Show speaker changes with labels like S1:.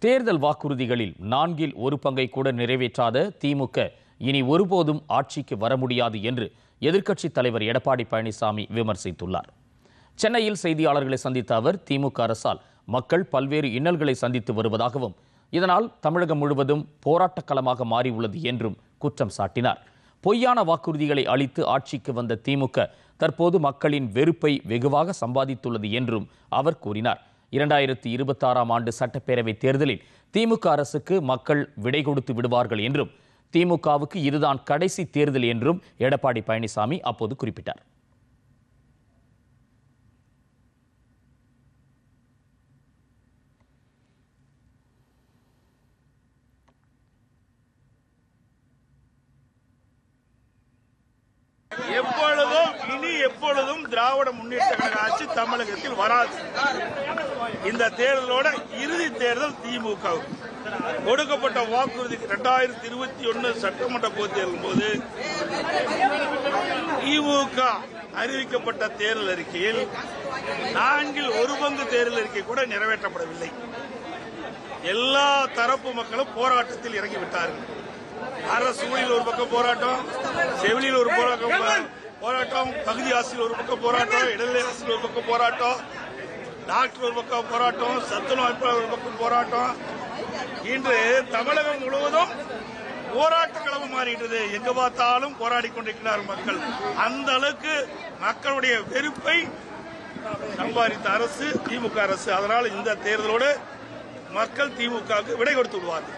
S1: தேர்தல் வாக்குறுதிகளில் 1/4 கூட நிறைவேற்றாத திமுக இனி ஒருபோதும் ஆட்சிக்கு வர முடியாது என்று எதிர்க்கட்சித் தலைவர் எடப்பாடி பழனிசாமி விமர்சித்துள்ளார். சென்னையில் செய்தியாளர்களை சந்தித்த அவர் திமுக அரசால் மக்கள் பல்வேறு இன்னல்களை சந்தித்து வருவதாகவும் இதனால் தமிழகம் முழுவதும் போராட்டக் களமாக மாறியுள்ளது என்றும் குற்றம் சாட்டினார். பொய்யான வாக்குறுதிகளை அளித்து ஆட்சிக்கு வந்த திமுக தற்போது மக்களின் வெறுப்பை வெகுவாக சம்பாதித்துள்ளது என்றும் அவர் கூறினார். 2026ஆம் ஆண்டு சட்டப்பேரவை தேர்தலில் திமுக அரசுக்கு மக்கள் விடை கொடுத்து விடுவார்கள் என்றும் திமுகவுக்கு இதுதான் கடைசி தேர்தல் என்றும் எடப்பாடி பழனிசாமி அப்போது குறிப்பிட்டார்.
S2: எப்பொழுதும் திராவிட முன்னேற்ற கழக ஆட்சி தமிழகத்தில் வராது. இந்த தேர்தலோட இறுதி தேர்தல் திமுக கொடுக்கப்பட்ட வாக்குறுதி 2021 சட்டமன்ற பொதுத் தேர்தல் போது திமுக அறிவிக்கப்பட்ட தேர்தல் அறிக்கையில் 1/4 தேர்தல் அறிக்கை கூட நிறைவேற்றப்படவில்லை. எல்லா தரப்பு மக்களும் போராட்டத்தில் இறங்கிவிட்டார்கள். அரசூழில் ஒரு பக்கம் போராட்டம், செவிலியில் ஒரு போராட்டம், பகுதி ஆசிரியர் ஒரு பக்கம் போராட்டம், இடைநிலை ஆசிரியர் ஒரு பக்கம் போராட்டம், டாக்டர் ஒரு பக்கம் போராட்டம், சத்துணவு அமைப்பாளர் ஒரு பக்கம் போராட்டம். இன்று தமிழகம் முழுவதும் போராட்ட களம் மாறிட்டது. எங்க பார்த்தாலும் போராடி கொண்டிருக்கிறார் மக்கள். அந்த அளவுக்கு மக்களுடைய வெறுப்பை சம்பாதித்த அரசு திமுக அரசு. அதனால் இந்த தேர்தலோடு மக்கள் திமுகவுக்கு விடை கொடுத்து விடுவார்கள்.